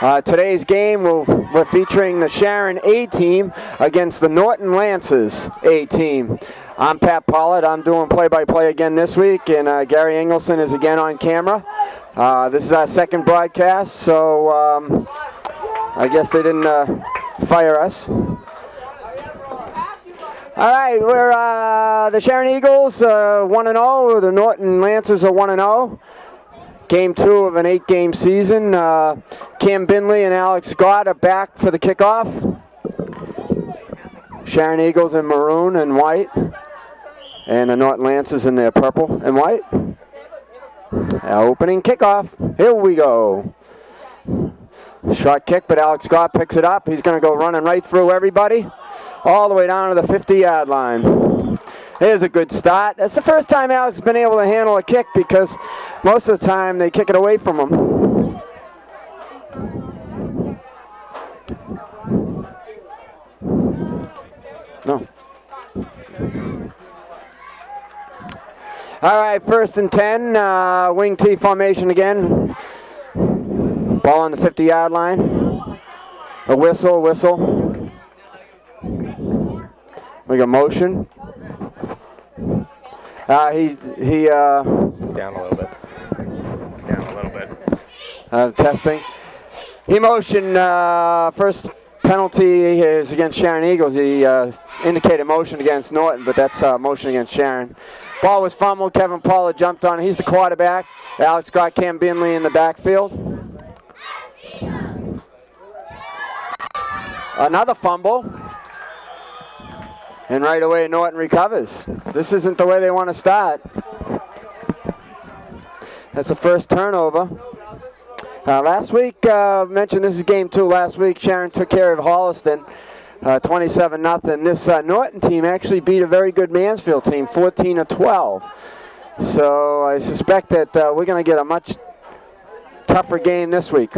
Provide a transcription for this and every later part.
Today's game, we're featuring the Sharon A team against the Norton Lancers A team. I'm Pat Pollard. I'm doing play-by-play again this week, and Gary Engelson is again on camera. This is our second broadcast, so I guess they didn't fire us. All right, we're the Sharon Eagles 1-0. The Norton Lancers are 1-0. Game 2 of an 8-game season. Cam Binley and Alex Scott are back for the kickoff. Sharon Eagles in maroon and white, and the Norton Lancers in their purple and white. Opening kickoff. Here we go. Short kick, but Alex Scott picks it up. He's going to go running right through everybody, all the way down to the 50-yard line. Here's a good start. That's the first time Alex has been able to handle a kick, because most of the time they kick it away from him. No. All right, 1st and 10, wing T formation again. Ball on the 50-yard line. A whistle, whistle. We got motion. He down a little bit. Down a little bit. Testing. He motioned. First penalty is against Sharon Eagles. He indicated motion against Norton, but that's motion against Sharon. Ball was fumbled. Kevin Pollard jumped on it. He's the quarterback. Alex Scott, Cam Binley in the backfield. Another fumble. And right away, Norton recovers. This isn't the way they want to start. That's the first turnover. Last week, mentioned this is game 2. Last week, Sharon took care of Holliston, 27-0. This Norton team actually beat a very good Mansfield team, 14-12. So I suspect that we're going to get a much tougher game this week.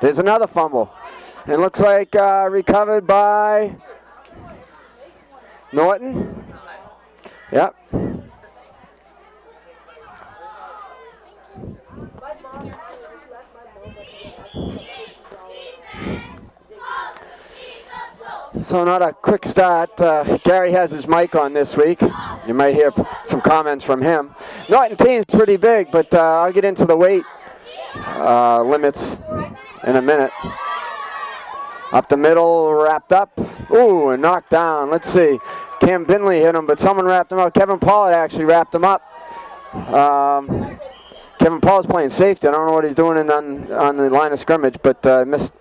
There's another fumble. It looks like recovered by Norton. Yep. So not a quick start. Gary has his mic on this week. You might hear some comments from him. Norton team's pretty big, but I'll get into the weight limits in a minute. Up the middle, wrapped up. Ooh, and knocked down. Let's see. Cam Binley hit him, but someone wrapped him up. Kevin Pollard actually wrapped him up. Kevin Pollard's playing safety. I don't know what he's doing on the line of scrimmage, but missed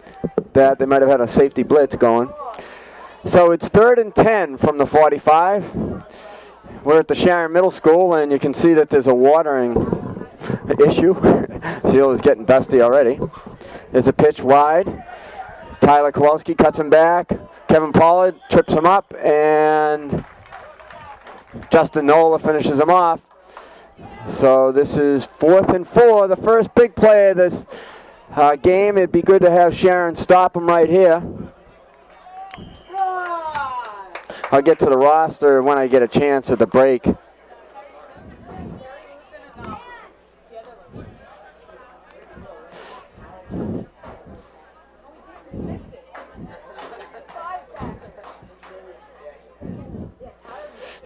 that. They might have had a safety blitz going. So it's 3rd and 10 from the 45. We're at the Sharon Middle School, and you can see that there's a watering issue. Field is getting dusty already. There's a pitch wide. Tyler Kowalski cuts him back. Kevin Pollard trips him up, and Justin Nola finishes him off. So this is 4th and 4, the first big play of this game. It'd be good to have Sharon stop him right here. I'll get to the roster when I get a chance at the break.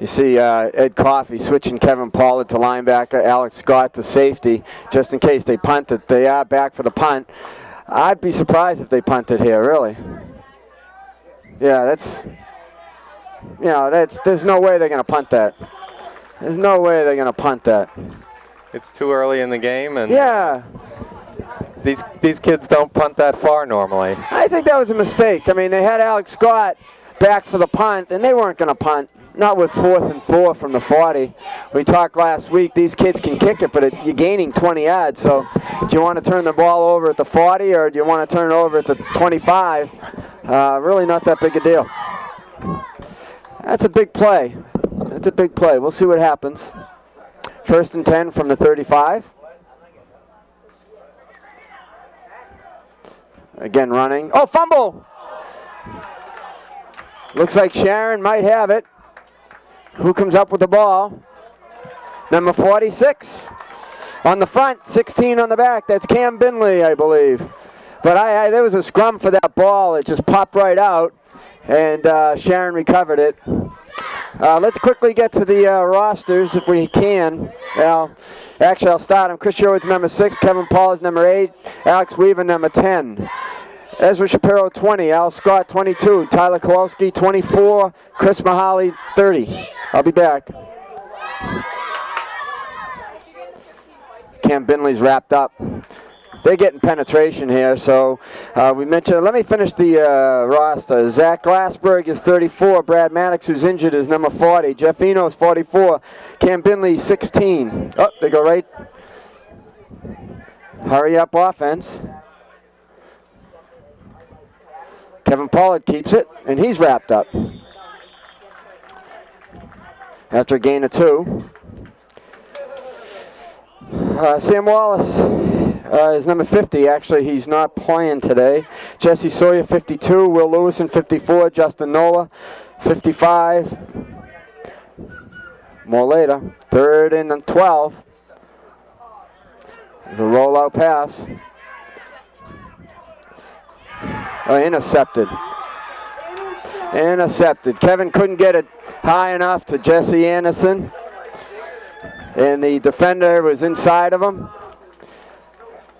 You see Ed Coffey switching Kevin Pollard to linebacker, Alex Scott to safety, just in case they punt it. They are back for the punt. I'd be surprised if they punted here, really. Yeah, there's no way they're going to punt that. There's no way they're going to punt that. It's too early in the game, and yeah. These kids don't punt that far normally. I think that was a mistake. I mean, they had Alex Scott back for the punt, and they weren't going to punt. Not with 4th and 4 from the 40. We talked last week, these kids can kick it, but you're gaining 20 yards. So do you want to turn the ball over at the 40, or do you want to turn it over at the 25? Really not that big a deal. That's a big play. That's a big play. We'll see what happens. 1st and 10 from the 35. Again running. Oh, fumble! Looks like Sharon might have it. Who comes up with the ball? Number 46 on the front, 16 on the back. That's Cam Binley, I believe. But there was a scrum for that ball. It just popped right out, and Sharon recovered it. Let's quickly get to the rosters if we can. Actually, I'll start. I'm Chris Sherwood's number 6, Kevin Paul is number 8, Alex Weaver number 10. Ezra Shapiro 20, Al Scott 22, Tyler Kowalski 24, Chris Mahaly 30. I'll be back. Cam Binley's wrapped up. They're getting penetration here, so we mentioned, let me finish the roster. Zach Glassberg is 34, Brad Maddox, who's injured, is number 40, Jeff Eno is 44, Cam Binley 16. Oh, they go right. Hurry up offense. Kevin Pollard keeps it, and he's wrapped up. After a gain of 2. Sam Wallace is number 50. Actually, he's not playing today. Jesse Sawyer, 52. Will Lewison, 54. Justin Nola, 55. More later. 3rd and 12. There's a rollout pass. Intercepted. Intercepted. Kevin couldn't get it high enough to Jesse Anderson. And the defender was inside of him.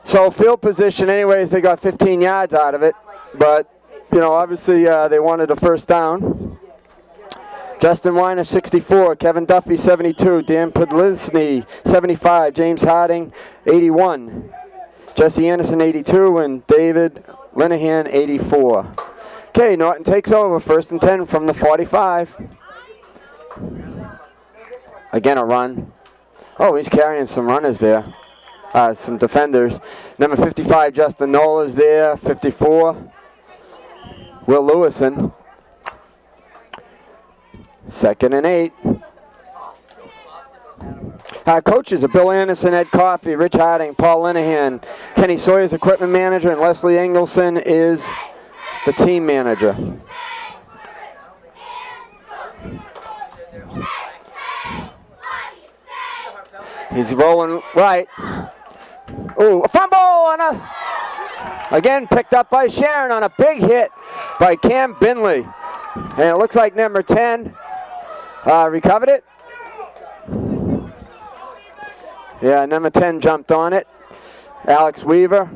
So field position, anyways, they got 15 yards out of it. But, you know, obviously they wanted a first down. Justin Weiner, 64. Kevin Duffy, 72. Dan Podlisny, 75. James Harding, 81. Jesse Anderson, 82. And David Linehan, 84. Okay, Norton takes over. 1st and 10 from the 45. Again, a run. Oh, he's carrying some runners there. Some defenders. Number 55, Justin Nola is there. 54, Will Lewison. 2nd and 8. Coaches are Bill Anderson, Ed Coffey, Rich Harding, Paul Linehan. Kenny Sawyer's equipment manager, and Leslie Engelson is the team manager. He's rolling right. Ooh, a fumble on again picked up by Sharon on a big hit by Cam Binley. And it looks like number 10 recovered it. Yeah, number 10 jumped on it. Alex Weaver.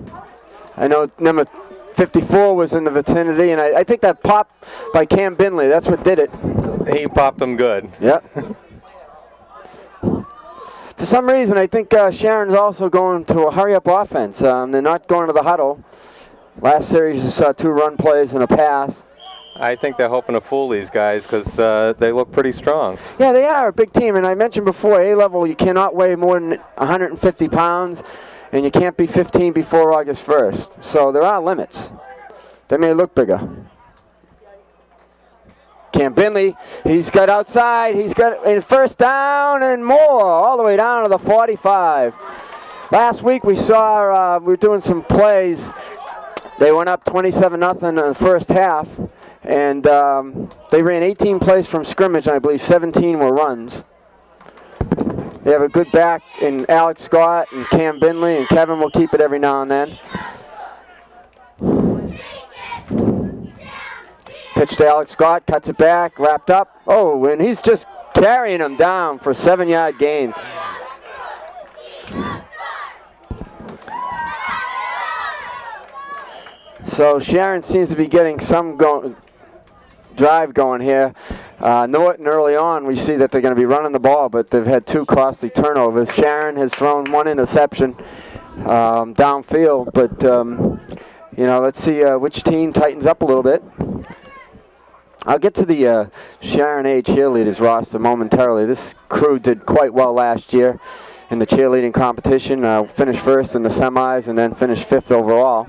I know number 54 was in the vicinity, and I think that popped by Cam Binley. That's what did it. He popped them good. Yep. For some reason, I think Sharon's also going to a hurry-up offense. They're not going to the huddle. Last series, you saw 2 run plays and a pass. I think they're hoping to fool these guys because they look pretty strong. Yeah, they are a big team. And I mentioned before, A-level, you cannot weigh more than 150 pounds, and you can't be 15 before August 1st. So there are limits. They may look bigger. Cam Binley, he's got outside, he's got a first down and more, all the way down to the 45. Last week we saw, we were doing some plays. They went up 27-0 in the first half, and they ran 18 plays from scrimmage, and I believe 17 were runs. They have a good back in Alex Scott and Cam Binley, and Kevin will keep it every now and then. Pitch to Alex Scott, cuts it back, wrapped up. Oh, and he's just carrying him down for a 7-yard gain. So Sharon seems to be getting some drive going here. Norton early on, we see that they're going to be running the ball, but they've had 2 costly turnovers. Sharon has thrown 1 interception downfield, but you know, let's see which team tightens up a little bit. I'll get to the Sharon A cheerleaders roster momentarily. This crew did quite well last year in the cheerleading competition. Finished 1st in the semis and then finished 5th overall.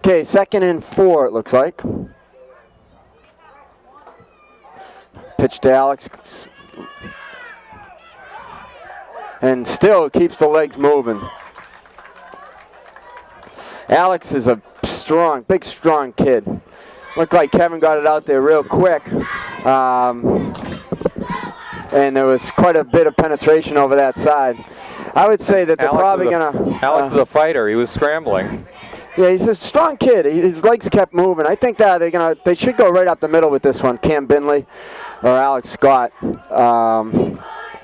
Okay, 2nd and 4 it looks like. Pitch to Alex. And still keeps the legs moving. Alex is a strong, big, strong kid. Looked like Kevin got it out there real quick. And there was quite a bit of penetration over that side. I would say that they're probably going to... Alex is a fighter. He was scrambling. Yeah, he's a strong kid. His legs kept moving. I think that they should go right up the middle with this one. Cam Binley or Alex Scott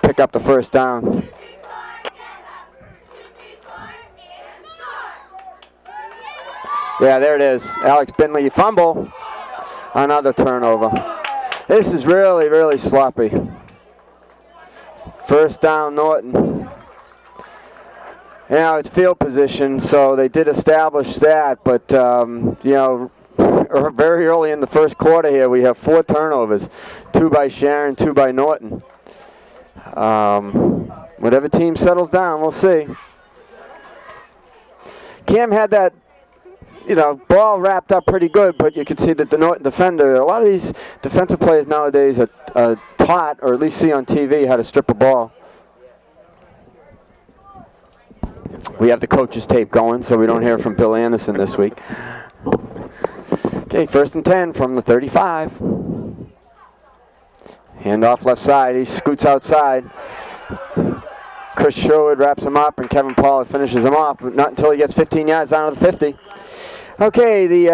pick up the first down. Yeah, there it is. Alex Binley, fumble. Another turnover. This is really, really sloppy. First down, Norton. Now it's field position, so they did establish that, but you know, very early in the first quarter here, we have 4 turnovers, 2 by Sharon, 2 by Norton. Whatever team settles down, we'll see. Cam had that, you know, ball wrapped up pretty good, but you can see that the Norton defender, a lot of these defensive players nowadays are taught, or at least see on TV, how to strip a ball. We have the coach's tape going, so we don't hear from Bill Anderson this week. Okay, 1st and 10 from the 35. Handoff left side. He scoots outside. Chris Sherwood wraps him up, and Kevin Pollard finishes him off, but not until he gets 15 yards down to the 50. Okay, the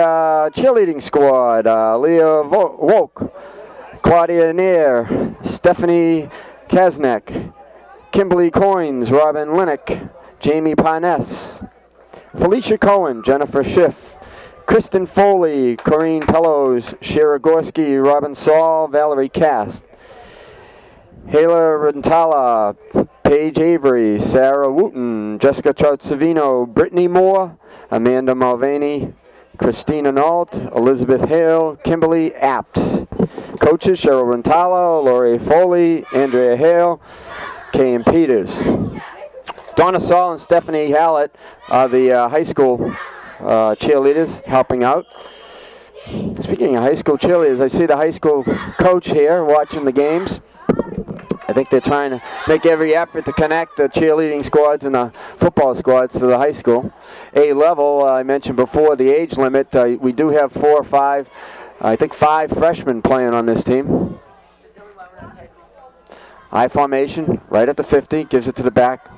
cheerleading squad. Leah Woke, Claudia Neer, Stephanie Kaznek, Kimberly Coynes, Robin Linick, Jamie Parness, Felicia Cohen, Jennifer Schiff, Kristen Foley, Corrine Pellos, Shira Gorski, Robin Saul, Valerie Cast, Hala Rentala, Paige Avery, Sarah Wooten, Jessica Trout-Savino, Brittany Moore, Amanda Mulvaney, Christina Nault, Elizabeth Hale, Kimberly Apt. Coaches, Cheryl Rentala, Lori Foley, Andrea Hale, Kay Peters. Donna Saul and Stephanie Hallett are the high school cheerleaders helping out. Speaking of high school cheerleaders, I see the high school coach here watching the games. I think they're trying to make every effort to connect the cheerleading squads and the football squads to the high school. A-level, I mentioned before, the age limit. We do have 4 or 5, I think 5 freshmen playing on this team. I formation, right at the 50, gives it to the back.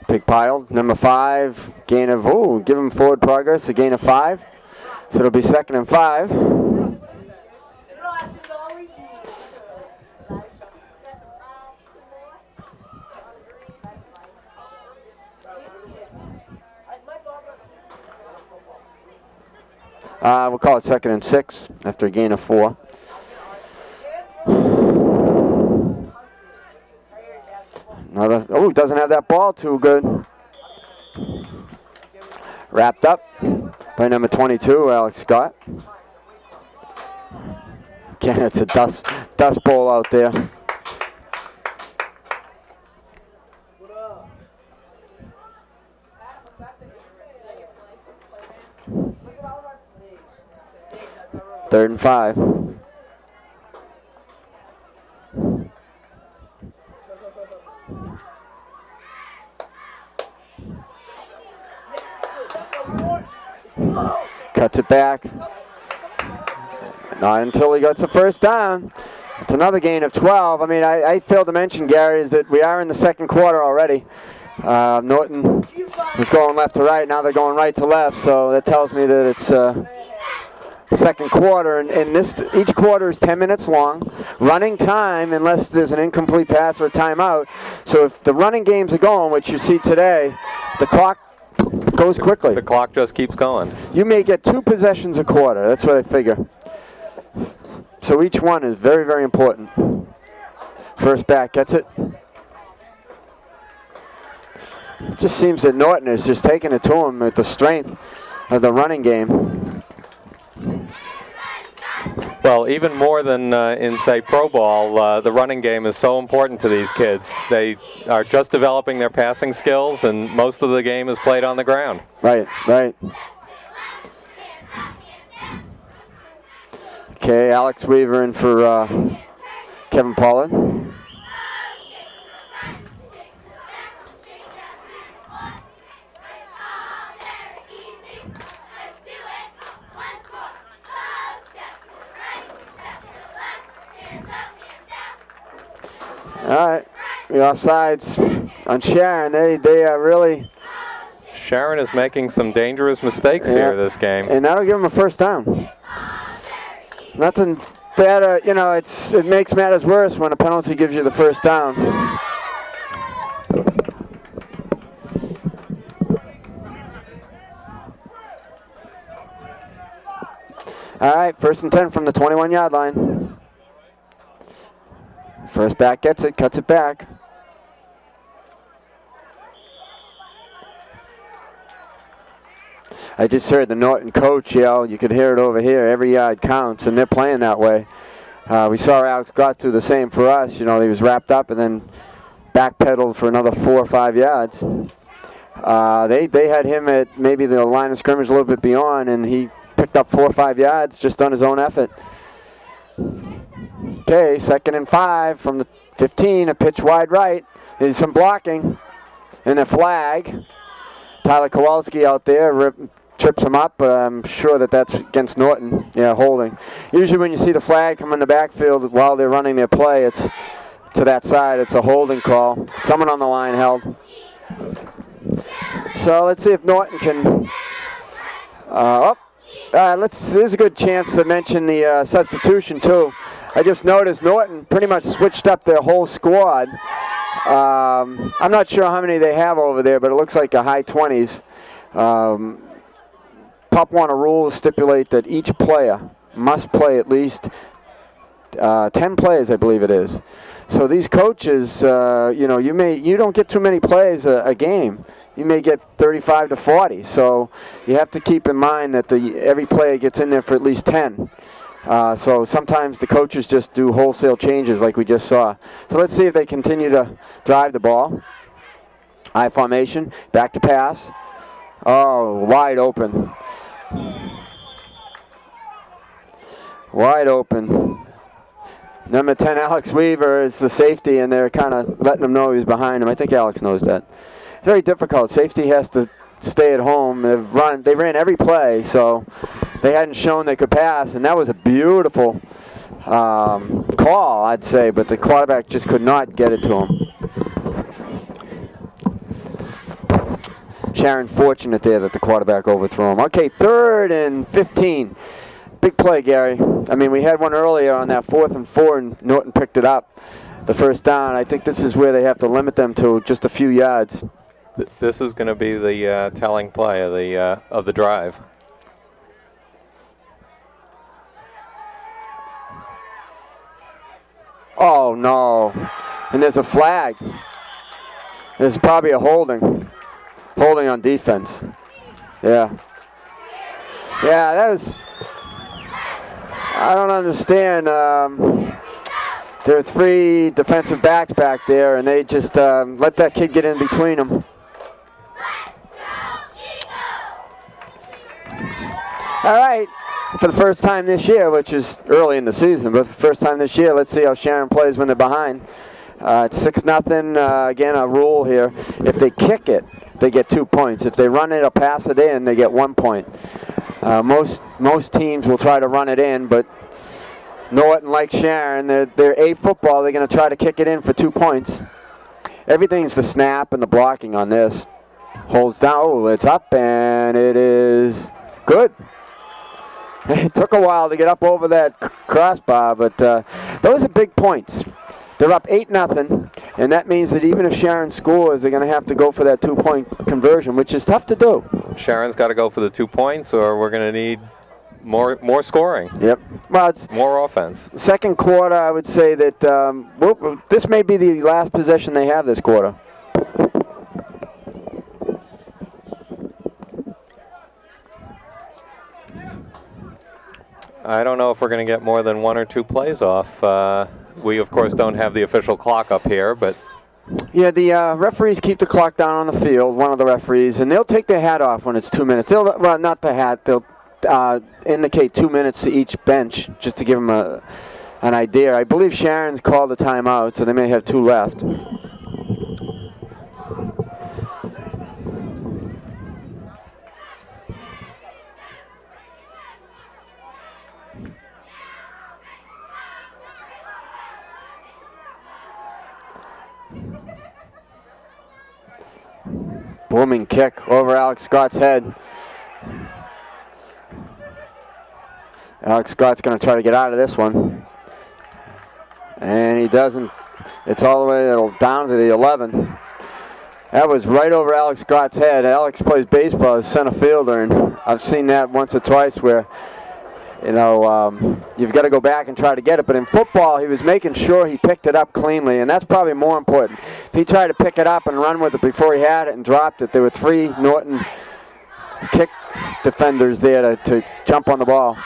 Big pile, number 5, gain of, give him forward progress, a gain of 5. So it'll be 2nd and 5. We'll call it 2nd and 6 after a gain of 4. Another, doesn't have that ball too good. Wrapped up by number 22, Alex Scott. Again, it's a dust bowl out there. Third and 5. Cuts it back. Not until he gets the first down. It's another gain of 12. I mean, I failed to mention, Gary, is that we are in the second quarter already. Norton was going left to right. Now they're going right to left. So that tells me that it's second quarter. And each quarter is 10 minutes long. Running time, unless there's an incomplete pass or a timeout. So if the running games are going, which you see today, the clock goes quickly. The clock just keeps going. You may get 2 possessions a quarter. That's what I figure. So each one is very, very important. First back gets it. It just seems that Norton is just taking it to him with the strength of the running game. Well, even more than in, say, pro ball, the running game is so important to these kids. They are just developing their passing skills, and most of the game is played on the ground. Right, right. Okay, Alex Weaver in for Kevin Pollard. right, the offsides on Sharon. They are really. Sharon is making some dangerous mistakes here this game. And that'll give them a first down. Nothing better, you know, it makes matters worse when a penalty gives you the first down. All right, 1st and 10 from the 21-yard line. First back gets it, cuts it back. I just heard the Norton coach yell, you could hear it over here, every yard counts, and they're playing that way. We saw Alex got to the same for us, you know, he was wrapped up and then backpedaled for another 4 or 5 yards. They had him at maybe the line of scrimmage a little bit beyond, and he picked up 4 or 5 yards just on his own effort. Okay, 2nd and 5 from the 15, a pitch wide right. There's some blocking and a flag. Tyler Kowalski out there trips him up, but I'm sure that's against Norton. Yeah, holding. Usually when you see the flag come in the backfield while they're running their play, it's to that side. It's a holding call. Someone on the line held. So let's see if Norton can. There's a good chance to mention the substitution too. I just noticed Norton pretty much switched up their whole squad. I'm not sure how many they have over there, but it looks like a high 20s. Pop Warner rules stipulate that each player must play at least 10 plays, I believe it is. So these coaches, you don't get too many plays a game. You may get 35 to 40. So you have to keep in mind that every player gets in there for at least 10. So sometimes the coaches just do wholesale changes like we just saw. So let's see if they continue to drive the ball. I formation, back to pass. Oh, wide open. Wide open. Number 10, Alex Weaver, is the safety, and they're kind of letting him know he's behind him. I think Alex knows that. It's very difficult. Safety has to stay at home. They ran every play, so they hadn't shown they could pass, and that was a beautiful call, I'd say, but the quarterback just could not get it to him. Sharon fortunate there that the quarterback overthrew him. Okay, 3rd and 15. Big play, Gary. I mean, we had one earlier on that 4th and 4, and Norton picked it up. The first down. I think this is where they have to limit them to just a few yards. This is going to be the telling play of the drive. Oh, no. And there's a flag. There's probably a holding on defense. Yeah. Yeah, that was... I don't understand. There are 3 defensive backs back there, and they just let that kid get in between them. All right. For the first time this year, which is early in the season, but for the first time this year, let's see how Sharon plays when they're behind. It's 6-0. Again, a rule here. If they kick it, they get 2 points. If they run it or pass it in, they get 1 point. Most teams will try to run it in, but Norton, like Sharon, they're A football. They're going to try to kick it in for 2 points. Everything's the snap and the blocking on this. Holds down. Oh, it's up, and it is good. It took a while to get up over that crossbar, but those are big points. They're up 8-0, and that means that even if Sharon scores, they're going to have to go for that 2-point conversion, which is tough to do. Sharon's got to go for the 2 points, or we're going to need more scoring. Yep. Well, it's more offense. Second quarter, I would say that this may be the last possession they have this quarter. I don't know if we're going to get more than 1 or 2 plays off. We, of course, don't have the official clock up here, but... Yeah, the referees keep the clock down on the field, one of the referees, and they'll take their hat off when it's 2 minutes. Well, not the hat. They'll indicate 2 minutes to each bench, just to give them an idea. I believe Sharon's called the timeout, so they may have 2 left. Booming kick over Alex Scott's head. Alex Scott's going to try to get out of this one. And he doesn't. It's all the way down to the 11. That was right over Alex Scott's head. Alex plays baseball as center fielder, and I've seen that once or twice where, you know, you've got to go back and try to get it. But in football, he was making sure he picked it up cleanly, and that's probably more important. If he tried to pick it up and run with it before he had it and dropped it, there were 3 Norton kick defenders there to jump on the ball.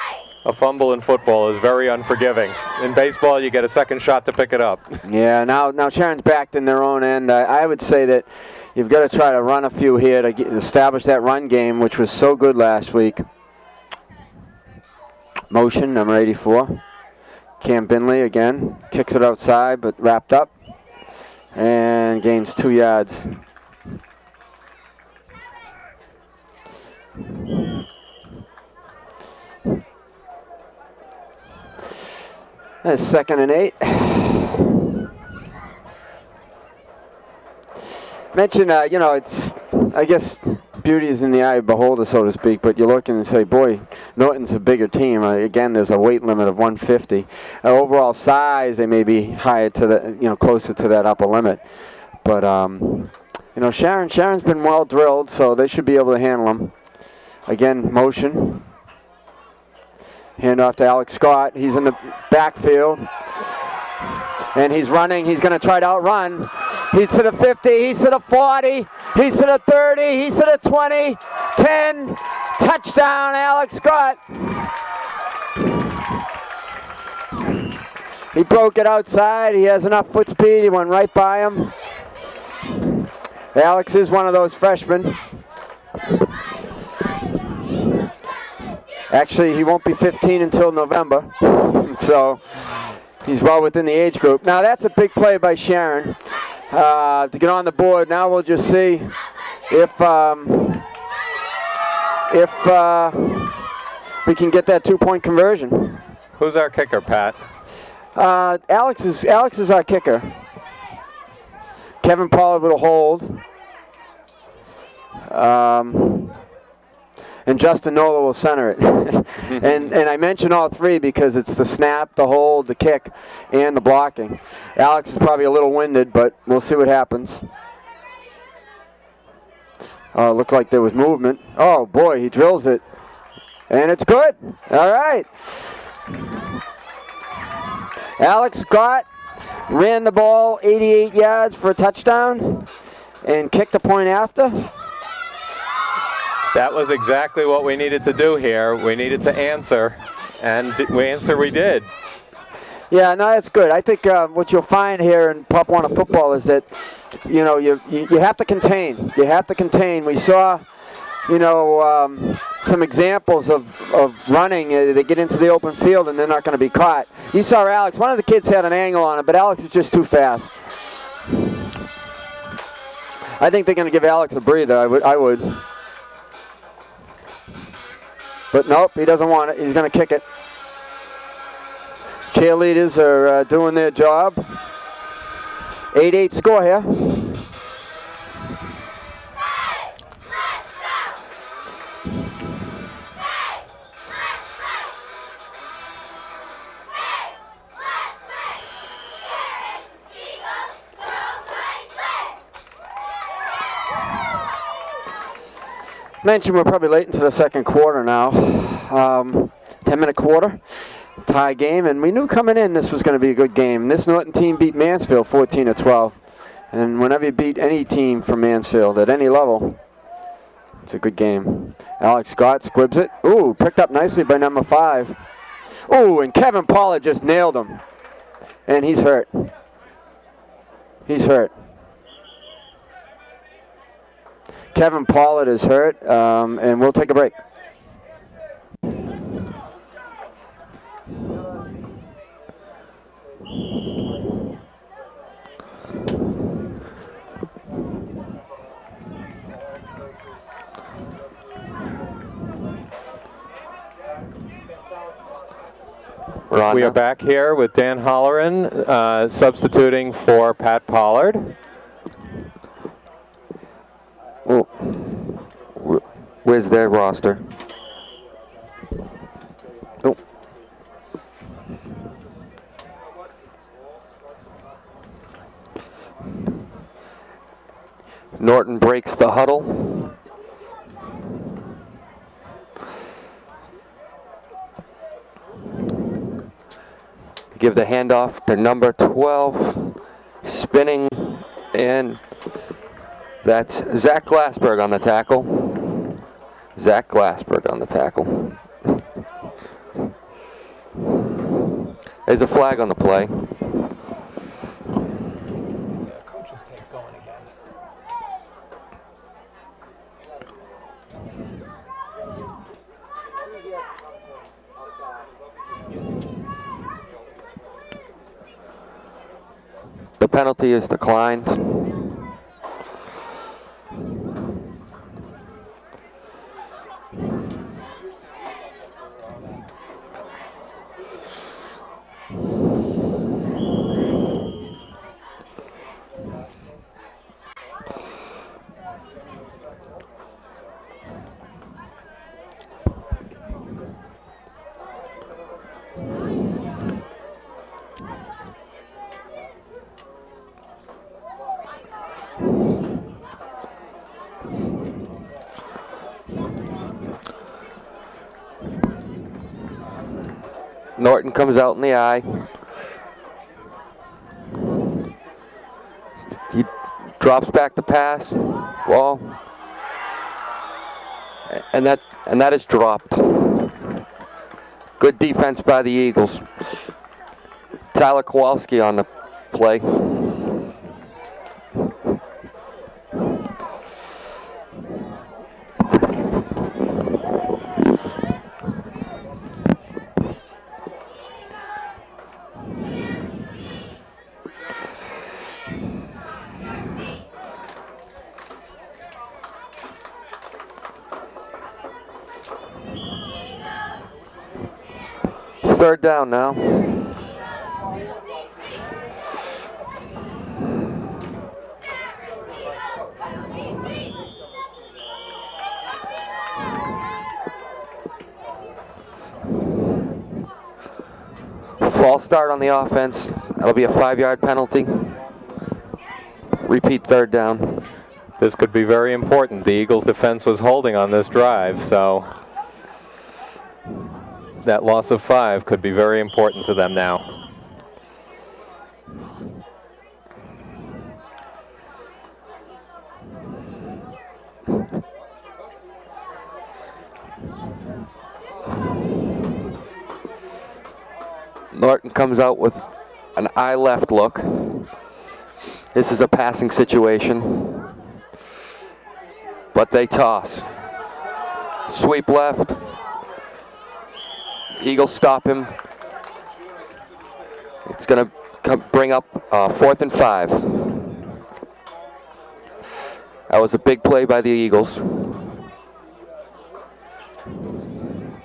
A fumble in football is very unforgiving. In baseball, you get a second shot to pick it up. Yeah, now Sharon's backed in their own end. I would say that you've got to try to run a few here to establish that run game, which was so good last week. Motion, number 84. Cam Binley again. Kicks it outside, but wrapped up. And gains 2 yards. That's 2nd and 8. Mention, you know, it's, I guess, beauty is in the eye of the beholder, so to speak, but you look and say, boy, Norton's a bigger team. Again, there's a weight limit of 150. Overall size, they may be higher to the, you know, closer to that upper limit. But, you know, Sharon's been well drilled, so they should be able to handle them. Again, motion. Hand off to Alex Scott. He's in the backfield. And he's running. He's going to try to outrun. He's to the 50. He's to the 40. He's to the 30. He's to the 20. 10. Touchdown, Alex Scott. He broke it outside. He has enough foot speed. He went right by him. Alex is one of those freshmen. Actually, he won't be 15 until November, so he's well within the age group. Now, that's a big play by Sharon to get on the board. Now we'll just see if we can get that 2-point conversion. Who's our kicker, Pat? Alex is our kicker. Kevin Pollard with a hold. And Justin Nola will center it. and I mention all 3 because it's the snap, the hold, the kick, and the blocking. Alex is probably a little winded, but we'll see what happens. Looked like there was movement. Oh, boy, he drills it. And it's good. All right. Alex Scott ran the ball 88 yards for a touchdown and kicked a point after. That was exactly what we needed to do here. We needed to answer, and we did. Yeah, no, that's good. I think what you'll find here in Pop Warner football is that, you know, you have to contain. You have to contain. We saw, you know, some examples of running. They get into the open field and they're not going to be caught. You saw Alex. One of the kids had an angle on it, but Alex is just too fast. I think they're going to give Alex a breather. I would. But nope, he doesn't want it. He's going to kick it. Cheerleaders are doing their job. 8-8 score here. Mentioned we're probably late into the second quarter now. 10-minute quarter, tie game, and we knew coming in this was going to be a good game. This Norton team beat Mansfield 14-12, and whenever you beat any team from Mansfield at any level, it's a good game. Alex Scott squibs it. Ooh, picked up nicely by number 5. Ooh, and Kevin Pollard just nailed him, and he's hurt. He's hurt. Kevin Pollard is hurt, and we'll take a break. We are back here with Dan Holleran substituting for Pat Pollard. Oh, where's their roster? Oh. Norton breaks the huddle. Give the handoff to number 12, spinning, and that's Zach Glassberg on the tackle. Zach Glassberg on the tackle. There's a flag on the play. Coach's tape going again. The penalty is declined. Norton comes out in the eye. He drops back to pass. Ball. And that is dropped. Good defense by the Eagles. Tyler Kowalski on the play. Third down now. False start on the offense. That'll be a 5-yard penalty. Repeat third down. This could be very important. The Eagles' defense was holding on this drive, so that loss of 5 could be very important to them now. Norton comes out with an eye left look. This is a passing situation, but they toss. Sweep left. Eagles stop him. It's going to bring up 4th and 5. That was a big play by the Eagles.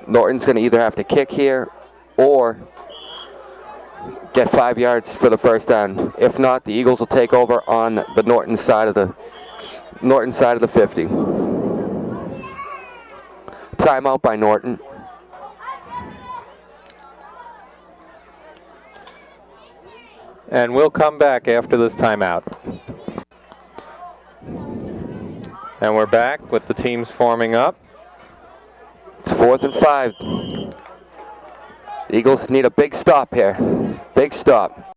Norton's going to either have to kick here or get 5 yards for the first down. If not, the Eagles will take over on the Norton side of the 50. Timeout by Norton. And we'll come back after this timeout. And we're back with the teams forming up. It's 4th and 5. The Eagles need a big stop here. Big stop.